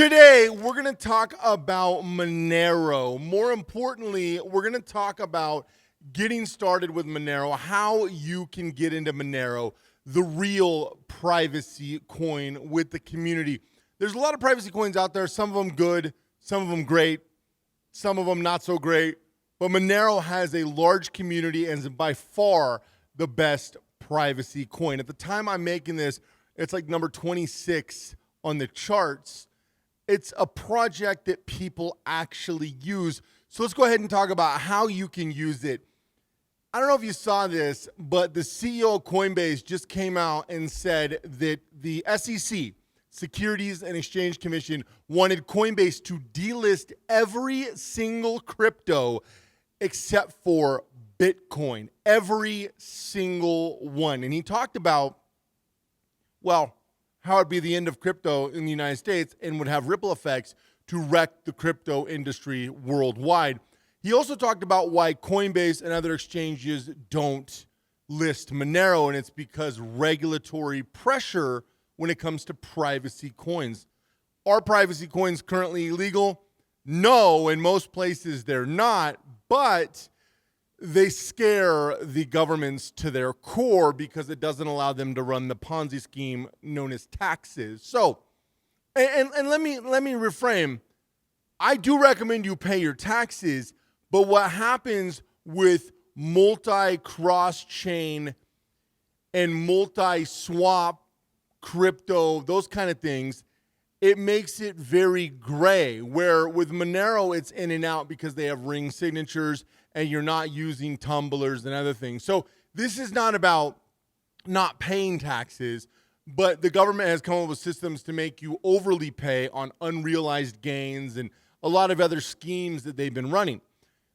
Today, we're going to talk about Monero. More importantly, we're going to talk about getting started with Monero, how you can get into Monero, the real privacy coin with the community. There's a lot of privacy coins out there, some of them good, some of them great, some of them not so great. But Monero has a large community and is by far the best privacy coin. At the time I'm making this, it's like number 26 on the charts. It's a project that people actually use. So let's go ahead and talk about how you can use it. I don't know if you saw this, but the CEO of Coinbase just came out and said that the SEC, Securities and Exchange Commission, wanted Coinbase to delist every single crypto except for Bitcoin. Every single one. And he talked about, well, how it'd be the end of crypto in the United States and would have ripple effects to wreck the crypto industry worldwide. He also talked about why Coinbase and other exchanges don't list Monero, and it's because regulatory pressure when it comes to privacy coins. Are privacy coins currently illegal? No, in most places they're not, but they scare the governments to their core because it doesn't allow them to run the Ponzi scheme known as taxes. So, and let me reframe. I do recommend you pay your taxes, but what happens with multi-cross-chain and multi-swap crypto, those kind of things, it makes it very gray, where with Monero, it's in and out because they have ring signatures and you're not using tumblers and other things. So this is not about not paying taxes, but the government has come up with systems to make you overly pay on unrealized gains and a lot of other schemes that they've been running.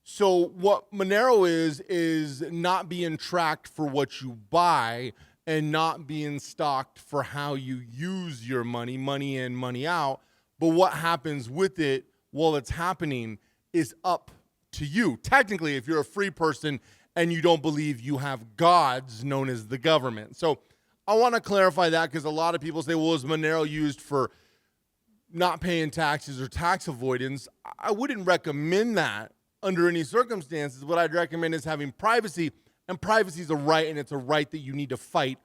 So what Monero is not being tracked for what you buy and not being stocked for how you use your money in, money out. But what happens with it while it's happening is up to you. Technically, if you're a free person and you don't believe you have gods known as the government. So I want to clarify that because a lot of people say, well, is Monero used for not paying taxes or tax avoidance? I wouldn't recommend that under any circumstances. What I'd recommend is having privacy, and privacy is a right, and it's a right that you need to fight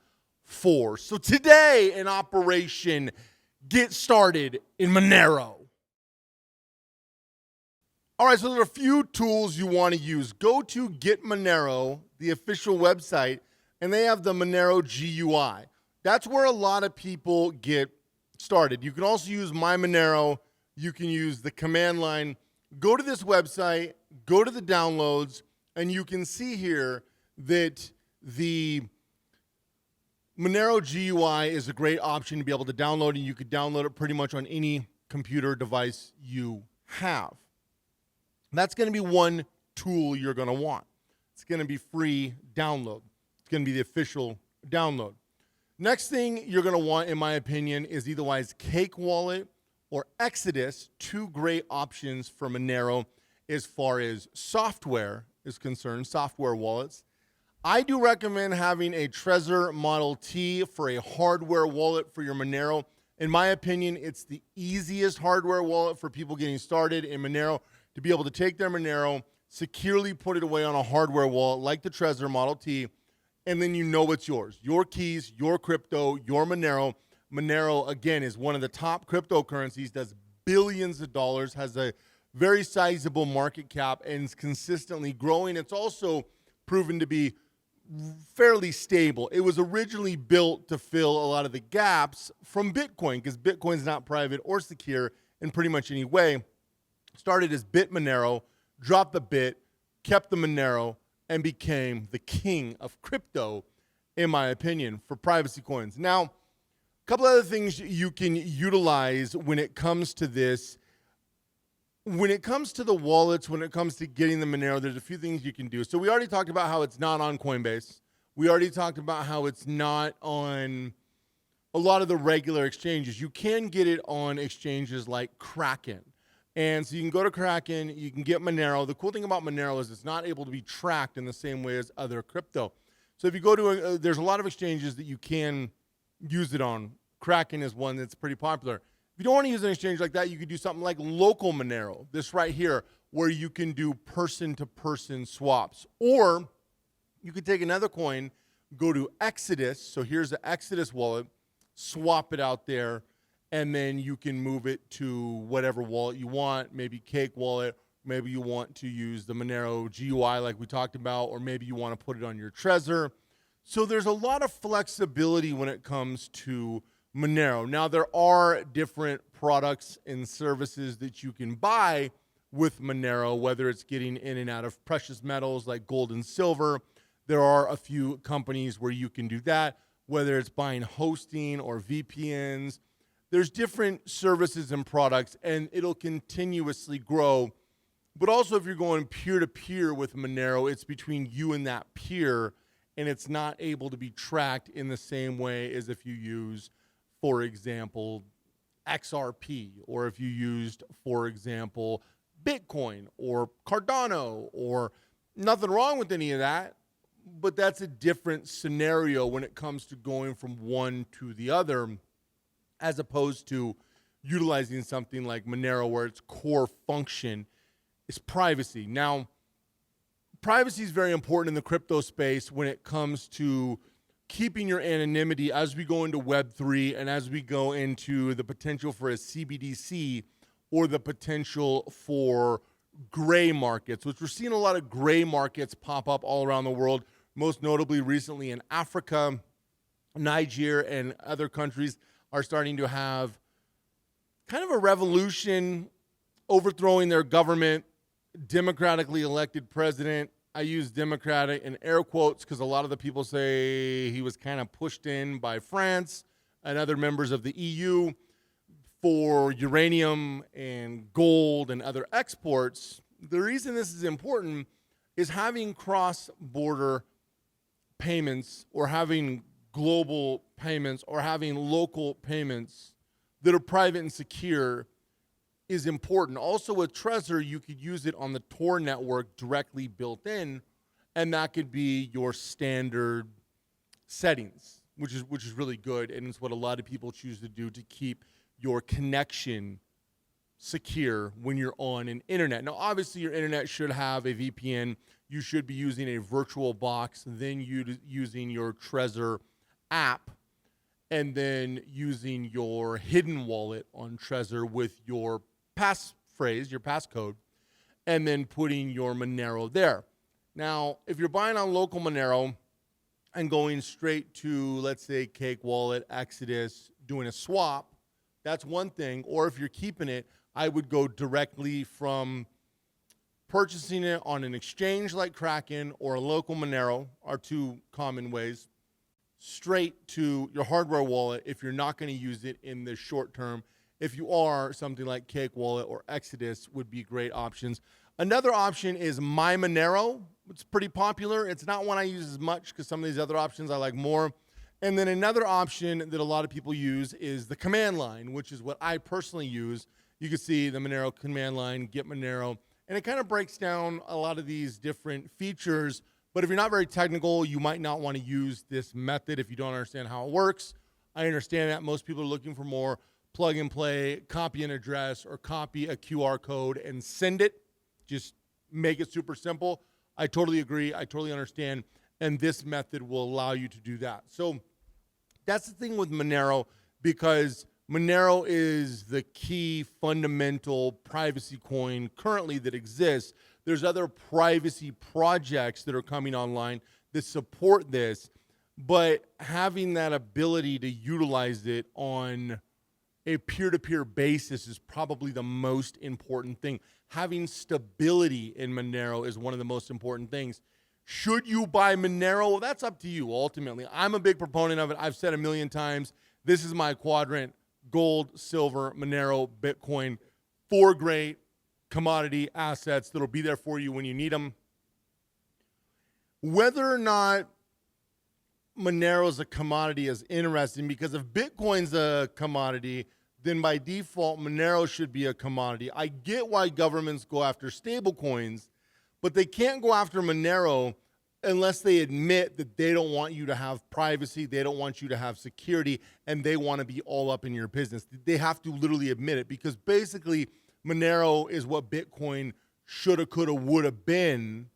for. So today in Operation Get Started in Monero. All right, so there are a few tools you want to use. Go to Get Monero, the official website, and they have the Monero GUI. That's where a lot of people get started. You can also use My Monero. You can use the command line. Go to this website, go to the downloads, and you can see here that the Monero GUI is a great option to be able to download, and you could download it pretty much on any computer device you have. That's going to be one tool you're going to want. It's going to be free download. It's going to be the official download. Next thing you're going to want, in my opinion, is either Cake Wallet or Exodus, two great options for Monero as far as software is concerned, software wallets. I do recommend having a Trezor Model T for a hardware wallet for your Monero. In my opinion, it's the easiest hardware wallet for people getting started in Monero to be able to take their Monero, securely put it away on a hardware wallet like the Trezor Model T, and then you know it's yours. Your keys, your crypto, your Monero. Monero, again, is one of the top cryptocurrencies, does billions of dollars, has a very sizable market cap, and is consistently growing. It's also proven to be fairly stable. It was originally built to fill a lot of the gaps from Bitcoin, because Bitcoin's not private or secure in pretty much any way. Started as Bit Monero, dropped the Bit, kept the Monero, and became the king of crypto, in my opinion, for privacy coins. Now, a couple other things you can utilize when it comes to this. When it comes to the wallets, when it comes to getting the Monero, there's a few things you can do. So we already talked about how it's not on Coinbase. We already talked about how it's not on a lot of the regular exchanges. You can get it on exchanges like Kraken. And so you can go to Kraken, you can get Monero. The cool thing about Monero is it's not able to be tracked in the same way as other crypto. So if you go to, there's a lot of exchanges that you can use it on. Kraken is one that's pretty popular. If you don't want to use an exchange like that, you could do something like local Monero, this right here, where you can do person-to-person swaps. Or you could take another coin, go to Exodus. So here's the Exodus wallet, swap it out there, and then you can move it to whatever wallet you want, maybe Cake Wallet. Maybe you want to use the Monero GUI like we talked about, or maybe you want to put it on your Trezor. So there's a lot of flexibility when it comes to Monero. Now, there are different products and services that you can buy with Monero, whether it's getting in and out of precious metals like gold and silver. There are a few companies where you can do that, whether it's buying hosting or VPNs. There's different services and products, and it'll continuously grow. But also, if you're going peer-to-peer with Monero, it's between you and that peer, and it's not able to be tracked in the same way as if you use, for example, XRP, or if you used, for example, Bitcoin or Cardano, or nothing wrong with any of that, but that's a different scenario when it comes to going from one to the other, as opposed to utilizing something like Monero where its core function is privacy. Now, privacy is very important in the crypto space when it comes to keeping your anonymity as we go into Web3 and as we go into the potential for a CBDC or the potential for gray markets, which we're seeing a lot of gray markets pop up all around the world, most notably recently in Africa. Niger and other countries are starting to have kind of a revolution, overthrowing their government, democratically elected president. I use democratic in air quotes because a lot of the people say he was kind of pushed in by France and other members of the EU for uranium and gold and other exports. The reason this is important is having cross-border payments or having global payments or having local payments that are private and secure is important. Also with Trezor, you could use it on the Tor network directly built in, and that could be your standard settings, which is really good, and it's what a lot of people choose to do to keep your connection secure when you're on an internet. Now, obviously, your internet should have a VPN. You should be using a virtual box, then using your Trezor app, and then using your hidden wallet on Trezor with your passphrase, your passcode, and then putting your Monero there. Now, if you're buying on local Monero and going straight to, let's say, Cake Wallet, Exodus, doing a swap, that's one thing. Or if you're keeping it, I would go directly from purchasing it on an exchange like Kraken or a local Monero, are two common ways, straight to your hardware wallet if you're not going to use it in the short term. If you are, something like Cake Wallet or Exodus would be great options. Another option is My Monero. It's pretty popular. It's not one I use as much because some of these other options I like more. And then another option that a lot of people use is the command line, which is what I personally use. You can see the Monero command line, Get Monero, and it kind of breaks down a lot of these different features. But if you're not very technical, you might not want to use this method if you don't understand how it works. I understand that most people are looking for more plug and play, copy an address or copy a QR code and send it. Just make it super simple. I totally agree. I totally understand. And this method will allow you to do that. So that's the thing with Monero, because Monero is the key fundamental privacy coin currently that exists. There's other privacy projects that are coming online that support this, but having that ability to utilize it on a peer-to-peer basis is probably the most important thing. Having stability in Monero is one of the most important things. Should you buy Monero? Well, that's up to you, ultimately. I'm a big proponent of it. I've said a million times, this is my quadrant: gold, silver, Monero, Bitcoin. 4 great commodity assets that'll be there for you when you need them. Whether or not Monero is a commodity is interesting, because if Bitcoin's a commodity, then by default, Monero should be a commodity. I get why governments go after stable coins, but they can't go after Monero unless they admit that they don't want you to have privacy, they don't want you to have security, and they want to be all up in your business. They have to literally admit it, because basically Monero is what Bitcoin shoulda, coulda, woulda been,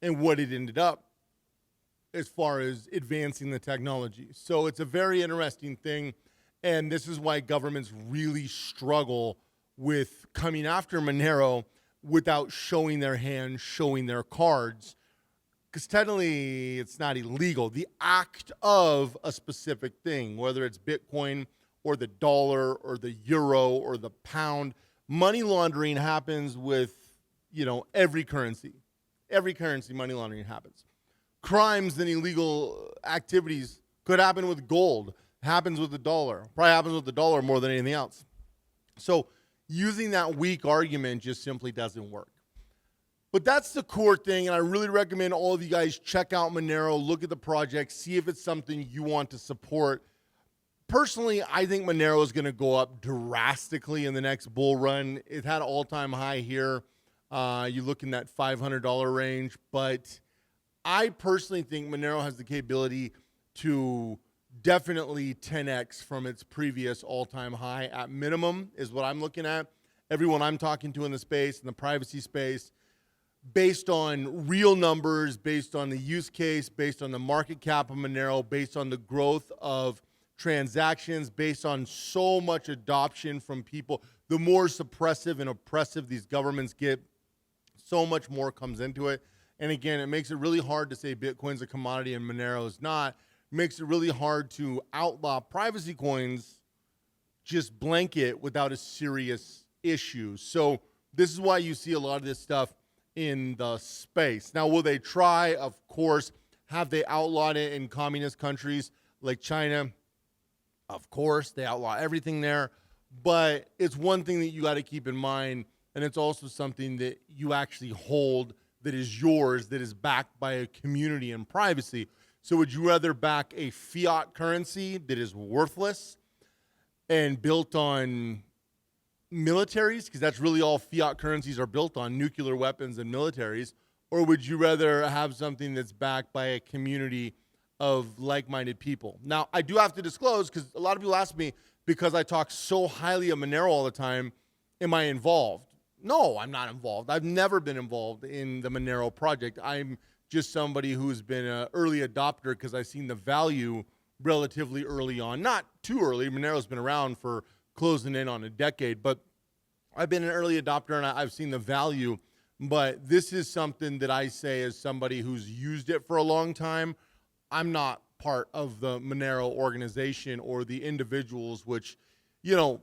and what it ended up as far as advancing the technology. So it's a very interesting thing, and this is why governments really struggle with coming after Monero without showing their hand, showing their cards, because technically it's not illegal. The act of a specific thing, whether it's Bitcoin or the dollar or the euro or the pound, money laundering happens with, every currency. Every currency, money laundering happens. Crimes and illegal activities could happen with gold, happens with the dollar, probably happens with the dollar more than anything else. So using that weak argument just simply doesn't work. But that's the core thing, and I really recommend all of you guys check out Monero, look at the project, see if it's something you want to support. Personally, I think Monero is going to go up drastically in the next bull run. It had an all-time high here. You look in that $500 range, but I personally think Monero has the capability to definitely 10x from its previous all-time high at minimum, is what I'm looking at. Everyone I'm talking to in the space, in the privacy space, based on real numbers, based on the use case, based on the market cap of Monero, based on the growth of transactions, based on so much adoption from people. The more suppressive and oppressive these governments get, so much more comes into it. And again, it makes it really hard to say Bitcoin's a commodity and Monero is not. It makes it really hard to outlaw privacy coins just blanket without a serious issue. So this is why you see a lot of this stuff in the space. Now, will they try? Of course. Have they outlawed it in communist countries like China? Of course, they outlaw everything there. But it's one thing that you got to keep in mind, and it's also something that you actually hold that is yours, that is backed by a community and privacy. So would you rather back a fiat currency that is worthless and built on militaries, because that's really all fiat currencies are built on, nuclear weapons and militaries, or would you rather have something that's backed by a community of like-minded people? Now, I do have to disclose, because a lot of people ask me, because I talk so highly of Monero all the time, am I involved? No, I'm not involved. I've never been involved in the Monero project. I'm just somebody who's been an early adopter because I've seen the value relatively early on. Not too early. Monero's been around for closing in on a decade, but I've been an early adopter and I've seen the value. But this is something that I say as somebody who's used it for a long time. I'm not part of the Monero organization or the individuals, which,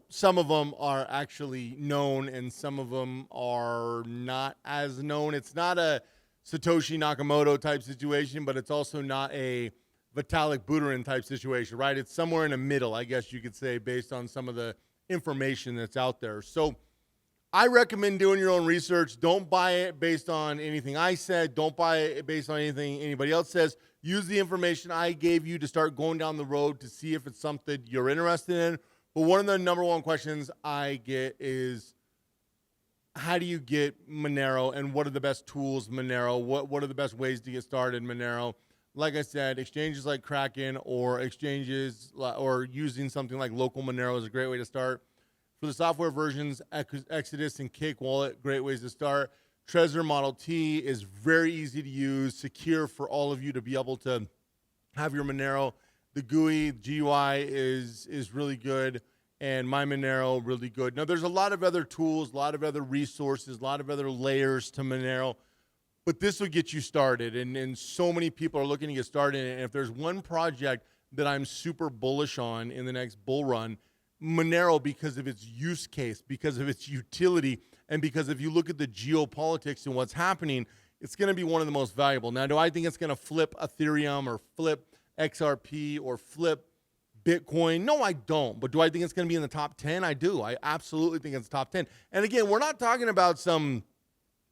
some of them are actually known and some of them are not as known. It's not a Satoshi Nakamoto type situation, but it's also not a Vitalik Buterin type situation, right? It's somewhere in the middle, I guess you could say, based on some of the information that's out there. So I recommend doing your own research. Don't buy it based on anything I said. Don't buy it based on anything anybody else says. Use the information I gave you to start going down the road to see if it's something you're interested in. But one of the number one questions I get is, how do you get Monero, and what are the best tools Monero? What are the best ways to get started in Monero? Like I said, exchanges like Kraken or exchanges or using something like local Monero is a great way to start. For the software versions, Exodus and Cake Wallet, great ways to start. Trezor Model T is very easy to use, secure for all of you to be able to have your Monero. The GUI is really good, and My Monero really good. Now, there's a lot of other tools, a lot of other resources, a lot of other layers to Monero, but this will get you started, and so many people are looking to get started. And if there's one project that I'm super bullish on in the next bull run, Monero, because of its use case, because of its utility, and because if you look at the geopolitics and what's happening, it's going to be one of the most valuable. Now, do I think it's going to flip Ethereum or flip XRP or flip Bitcoin? No, I don't. But do I think it's going to be in the top 10? I do. I absolutely think it's top 10. And again, we're not talking about some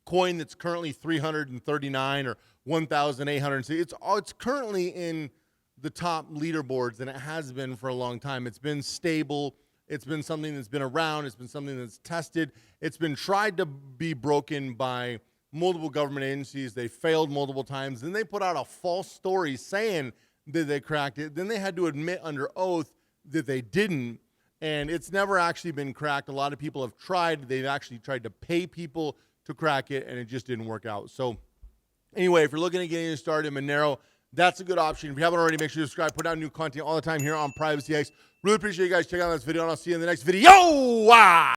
coin that's currently 339 or 1,800. It's currently in the top leaderboards, and it has been for a long time. It's been stable. It's been something that's been around. It's been something that's tested. It's been tried to be broken by multiple government agencies. They failed multiple times. Then they put out a false story saying that they cracked it. Then they had to admit under oath that they didn't. And it's never actually been cracked. A lot of people have tried. They've actually tried to pay people to crack it, and it just didn't work out. So anyway, if you're looking at getting started in Monero, that's a good option. If you haven't already, make sure you subscribe. Put out new content all the time here on Privacy X. Really appreciate you guys checking out this video, and I'll see you in the next video.